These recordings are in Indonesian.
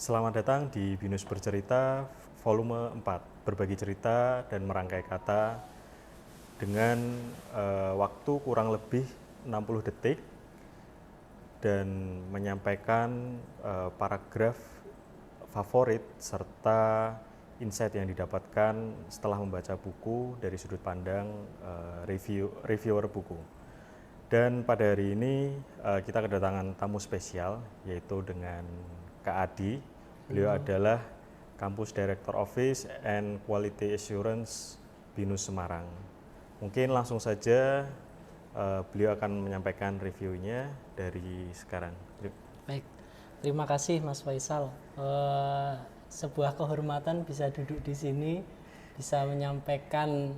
Selamat datang di Binus Bercerita volume 4, berbagi cerita dan merangkai kata dengan waktu kurang lebih 60 detik dan menyampaikan paragraf favorit serta insight yang didapatkan setelah membaca buku dari sudut pandang reviewer buku. Dan pada hari ini kita kedatangan tamu spesial, yaitu dengan Kak Adi. Beliau adalah Campus Director Office and Quality Assurance Binus Semarang. Mungkin langsung saja beliau akan menyampaikan reviewnya dari sekarang. Baik, terima kasih Mas Faisal. Sebuah kehormatan bisa duduk di sini, bisa menyampaikan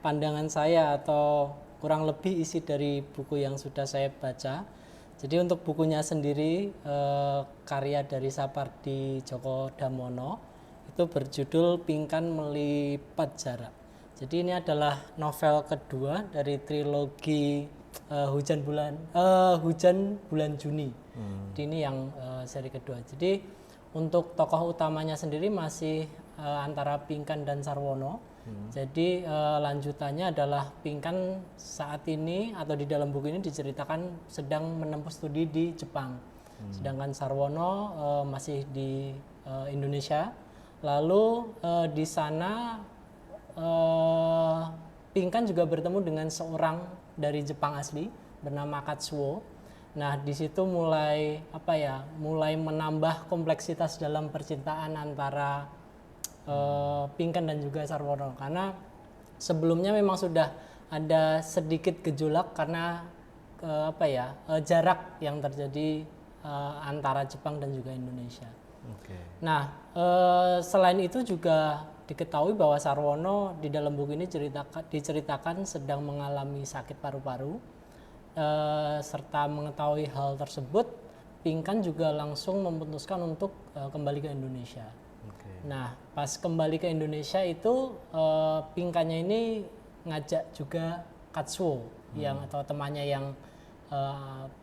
pandangan saya atau kurang lebih isi dari buku yang sudah saya baca. Jadi untuk bukunya sendiri, karya dari Sapardi Djoko Damono, itu berjudul Pingkan Melipat Jarak. Jadi ini adalah novel kedua dari trilogi Hujan Bulan Juni. Jadi ini yang seri kedua. Jadi untuk tokoh utamanya sendiri masih antara Pinkan dan Sarwono. Jadi lanjutannya adalah Pinkan saat ini atau di dalam buku ini diceritakan sedang menempuh studi di Jepang. Sedangkan Sarwono masih di Indonesia. Lalu di sana Pinkan juga bertemu dengan seorang dari Jepang asli bernama Katsuo. Nah, di situ mulai menambah kompleksitas dalam percintaan antara Pinkan dan juga Sarwono, karena sebelumnya memang sudah ada sedikit gejolak karena jarak yang terjadi antara Jepang dan juga Indonesia. Okay. Nah, selain itu juga diketahui bahwa Sarwono di dalam buku ini diceritakan sedang mengalami sakit paru-paru, serta mengetahui hal tersebut, Pinkan juga langsung memutuskan untuk kembali ke Indonesia. Okay. Nah, pas kembali ke Indonesia itu Pinkannya ini ngajak juga Katsuo atau temannya yang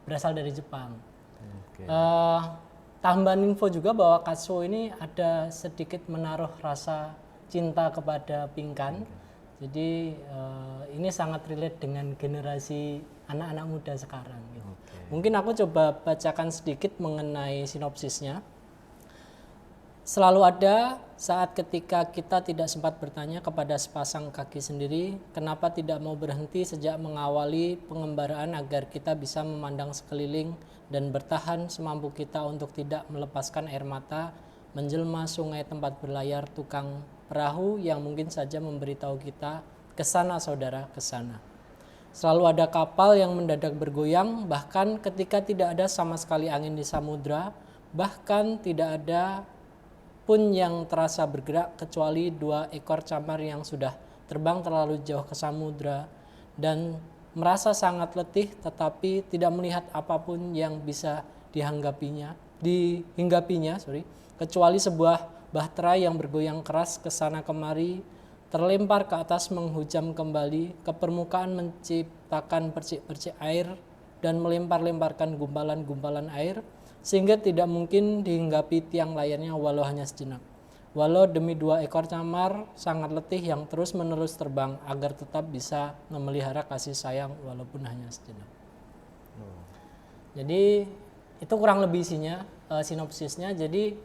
berasal dari Jepang. Okay. Tambahan info juga bahwa Katsuo ini ada sedikit menaruh rasa cinta kepada Pinkan. Jadi ini sangat relate dengan generasi anak-anak muda sekarang. Gitu. Okay. Mungkin aku coba bacakan sedikit mengenai sinopsisnya. Selalu ada saat ketika kita tidak sempat bertanya kepada sepasang kaki sendiri, kenapa tidak mau berhenti sejak mengawali pengembaraan agar kita bisa memandang sekeliling dan bertahan semampu kita untuk tidak melepaskan air mata menjelma sungai tempat berlayar tukang perahu yang mungkin saja memberitahu kita, kesana saudara, kesana. Selalu ada kapal yang mendadak bergoyang, bahkan ketika tidak ada sama sekali angin di samudra, bahkan tidak ada pun yang terasa bergerak kecuali 2 ekor camar yang sudah terbang terlalu jauh ke samudra dan merasa sangat letih tetapi tidak melihat apapun yang bisa dihinggapinya kecuali sebuah bahtera yang bergoyang keras ke sana kemari, terlempar ke atas menghujam kembali ke permukaan, menciptakan percik-percik air dan melempar-lemparkan gumpalan-gumpalan air sehingga tidak mungkin dihinggapi tiang layarnya walau hanya sejenak. Walau demi 2 ekor camar sangat letih yang terus-menerus terbang agar tetap bisa memelihara kasih sayang walaupun hanya sejenak. Jadi itu kurang lebih isinya, sinopsisnya. Jadi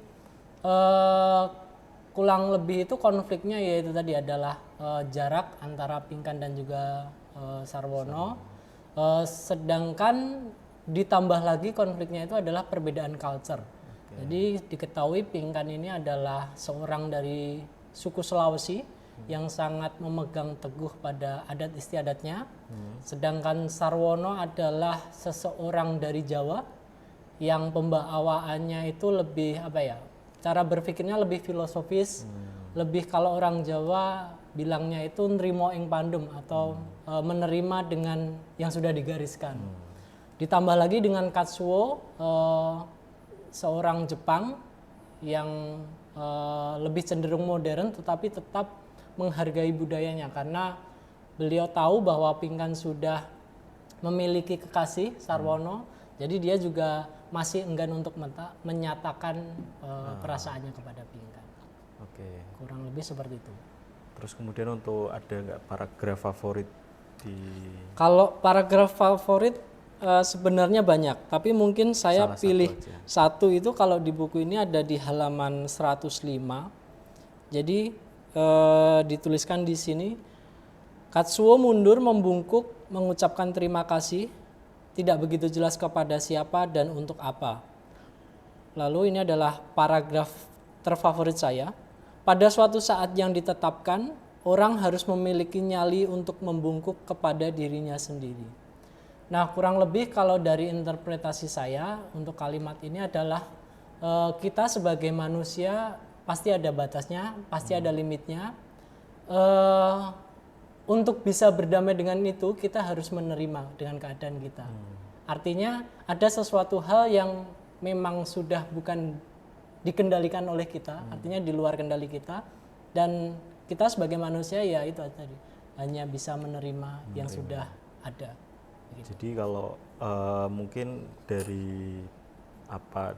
kurang lebih itu konfliknya yaitu tadi adalah jarak antara Pinkan dan juga Sarwono. Sedangkan ditambah lagi konfliknya itu adalah perbedaan culture. Okay. Jadi diketahui Pinkan ini adalah seorang dari suku Sulawesi yang sangat memegang teguh pada adat istiadatnya. Sedangkan Sarwono adalah seseorang dari Jawa yang pembawaannya itu lebih cara berpikirnya lebih filosofis, lebih kalau orang Jawa bilangnya itu nrimo ing pandum atau menerima dengan yang sudah digariskan. Ditambah lagi dengan Katsuo, seorang Jepang yang lebih cenderung modern tetapi tetap menghargai budayanya karena beliau tahu bahwa Pinkan sudah memiliki kekasih Sarwono, Jadi dia juga masih enggan untuk menyatakan perasaannya kepada Pinkan. Oke. Kurang lebih seperti itu. Terus kemudian untuk ada nggak paragraf favorit di Kalau paragraf favorit sebenarnya banyak, tapi mungkin saya Salah satu pilih aja. satu itu kalau di buku ini ada di halaman 105. Jadi dituliskan di sini, Katsuo mundur membungkuk mengucapkan terima kasih, tidak begitu jelas kepada siapa dan untuk apa. Lalu ini adalah paragraf terfavorit saya. Pada suatu saat yang ditetapkan, orang harus memiliki nyali untuk membungkuk kepada dirinya sendiri. Nah, kurang lebih kalau dari interpretasi saya untuk kalimat ini adalah kita sebagai manusia pasti ada batasnya, pasti ada limitnya. Untuk bisa berdamai dengan itu, kita harus menerima dengan keadaan kita. Artinya ada sesuatu hal yang memang sudah bukan dikendalikan oleh kita, artinya di luar kendali kita, dan kita sebagai manusia ya itu tadi hanya bisa menerima yang sudah ada. Jadi kalau mungkin dari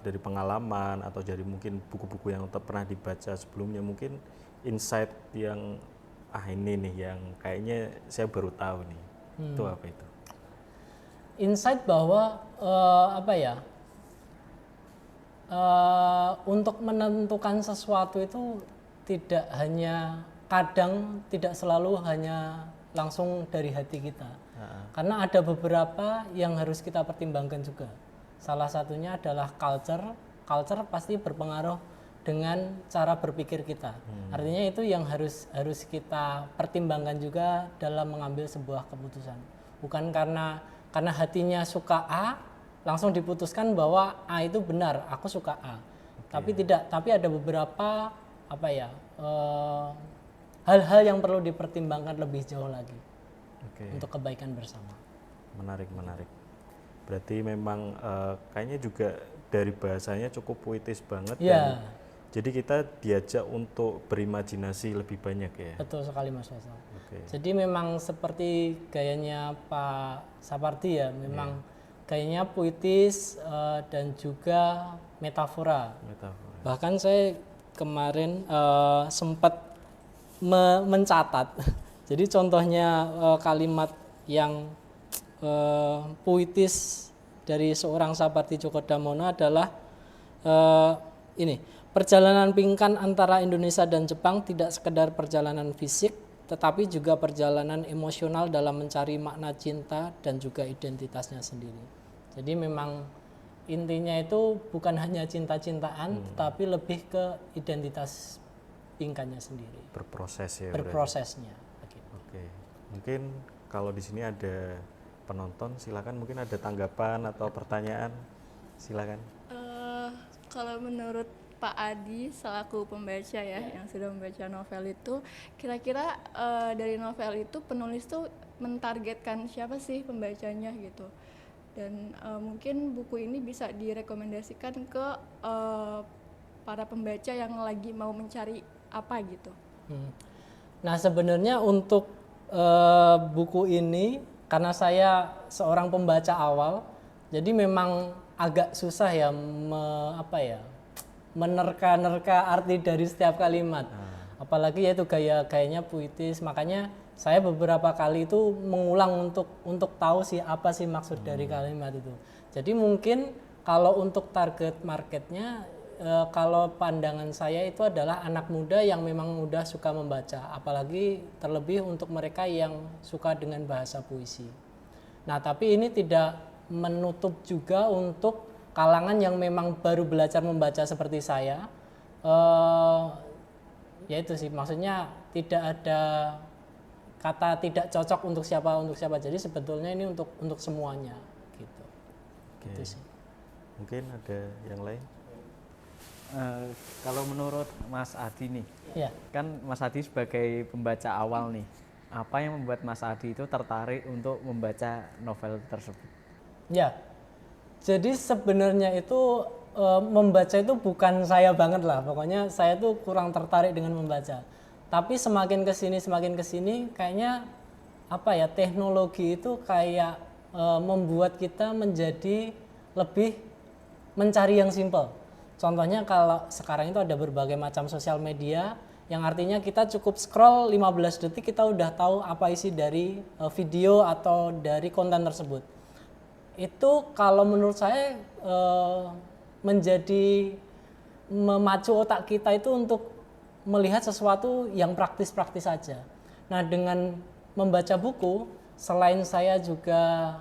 dari pengalaman atau dari mungkin buku-buku yang pernah dibaca sebelumnya, mungkin insight yang ini nih yang kayaknya saya baru tahu nih. Itu apa itu? Insight bahwa untuk menentukan sesuatu itu tidak hanya tidak selalu hanya langsung dari hati kita. Karena ada beberapa yang harus kita pertimbangkan juga. Salah satunya adalah culture. Culture pasti berpengaruh dengan cara berpikir kita. Artinya itu yang harus kita pertimbangkan juga dalam mengambil sebuah keputusan. Bukan karena hatinya suka A, langsung diputuskan bahwa A itu benar, aku suka A. Tapi tidak, tapi ada beberapa hal-hal yang perlu dipertimbangkan lebih jauh lagi untuk kebaikan bersama. Menarik. Berarti memang kayaknya juga dari bahasanya cukup puitis banget. Dan jadi kita diajak untuk berimajinasi lebih banyak ya. Betul sekali Mas Faisal. Jadi memang seperti gayanya Pak Sapardi ya, memang gayanya puitis dan juga metafora. Bahkan saya kemarin sempat mencatat. Jadi contohnya kalimat yang puitis dari seorang Sapardi Djoko Damono adalah ini. Perjalanan Pinkan antara Indonesia dan Jepang tidak sekedar perjalanan fisik, tetapi juga perjalanan emosional dalam mencari makna cinta dan juga identitasnya sendiri. Jadi memang intinya itu bukan hanya cinta-cintaan, tetapi lebih ke identitas Pinkannya sendiri. Berproses ya. Berprosesnya. Oke. Mungkin kalau di sini ada penonton, silakan mungkin ada tanggapan atau pertanyaan, silakan. Kalau menurut Pak Adi selaku pembaca ya yang sudah membaca novel itu, kira-kira dari novel itu penulis tuh mentargetkan siapa sih pembacanya gitu, dan mungkin buku ini bisa direkomendasikan ke para pembaca yang lagi mau mencari apa gitu. Nah sebenarnya untuk buku ini karena saya seorang pembaca awal, jadi memang agak susah ya menerka-nerka arti dari setiap kalimat. Apalagi yaitu gayanya puitis, makanya saya beberapa kali itu mengulang untuk tahu apa sih maksud dari kalimat itu. Jadi mungkin kalau untuk target marketnya, kalau pandangan saya itu adalah anak muda yang memang udah suka membaca, apalagi terlebih untuk mereka yang suka dengan bahasa puisi. Nah tapi ini tidak menutup juga untuk kalangan yang memang baru belajar membaca seperti saya, ya itu sih, maksudnya tidak ada kata tidak cocok untuk siapa. Jadi sebetulnya ini untuk semuanya gitu. Gitu sih. Mungkin ada yang lain? Kalau menurut Mas Adi nih, kan Mas Adi sebagai pembaca awal nih, apa yang membuat Mas Adi itu tertarik untuk membaca novel tersebut? Ya. Jadi sebenarnya itu membaca itu bukan saya banget lah, pokoknya saya tuh kurang tertarik dengan membaca. Tapi semakin kesini kayaknya teknologi itu kayak membuat kita menjadi lebih mencari yang simple. Contohnya kalau sekarang itu ada berbagai macam sosial media yang artinya kita cukup scroll 15 detik kita udah tahu apa isi dari video atau dari konten tersebut. Itu kalau menurut saya menjadi memacu otak kita itu untuk melihat sesuatu yang praktis-praktis saja. Nah, dengan membaca buku, selain saya juga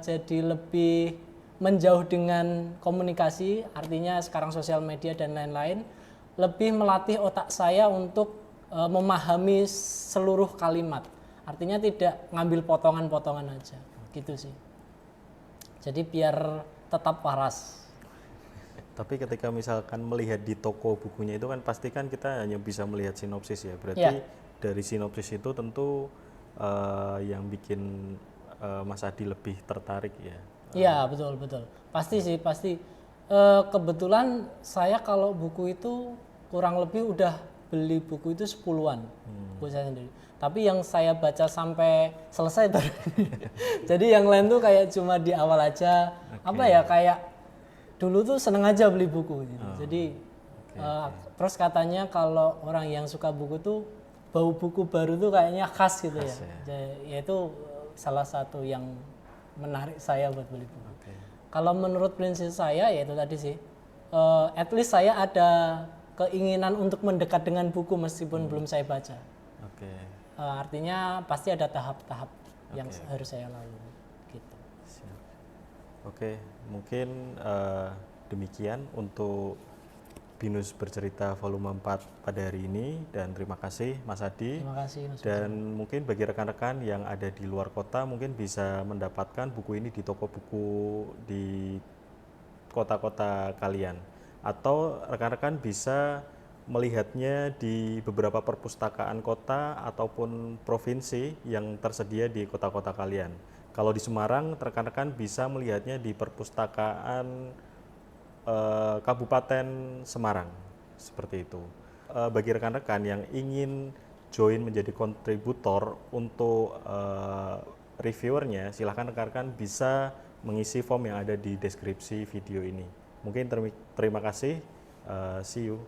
jadi lebih menjauh dengan komunikasi, artinya sekarang sosial media dan lain-lain, lebih melatih otak saya untuk memahami seluruh kalimat. Artinya tidak ngambil potongan-potongan aja, gitu sih. Jadi biar tetap waras. Tapi ketika misalkan melihat di toko bukunya itu kan pasti kan kita hanya bisa melihat sinopsis ya. Berarti dari sinopsis itu tentu yang bikin Mas Adi lebih tertarik ya. Iya, betul. Pasti sih, pasti. Kebetulan saya kalau buku itu kurang lebih udah beli buku itu 10-an. Buku saya sendiri. Tapi yang saya baca sampai selesai baru ini. Jadi yang lain tuh kayak cuma di awal aja. Apa ya, kayak dulu tuh seneng aja beli buku gitu. Jadi terus katanya kalau orang yang suka buku tuh bau buku baru tuh kayaknya khas gitu ya. Yaitu salah satu yang menarik saya buat beli buku. Kalau menurut prinsip saya yaitu tadi sih, at least saya ada keinginan untuk mendekat dengan buku meskipun belum saya baca. Artinya pasti ada tahap-tahap yang harus saya lalui. Gitu. Oke, mungkin demikian untuk Binus Bercerita volume 4 pada hari ini, dan terima kasih Mas Adi. Terima kasih Mas. Dan mungkin bagi rekan-rekan yang ada di luar kota mungkin bisa mendapatkan buku ini di toko buku di kota-kota kalian, atau rekan-rekan bisa melihatnya di beberapa perpustakaan kota ataupun provinsi yang tersedia di kota-kota kalian. Kalau di Semarang, rekan-rekan bisa melihatnya di perpustakaan Kabupaten Semarang, seperti itu. Bagi rekan-rekan yang ingin join menjadi kontributor untuk reviewernya, silahkan rekan-rekan bisa mengisi form yang ada di deskripsi video ini. Mungkin terima kasih, see you.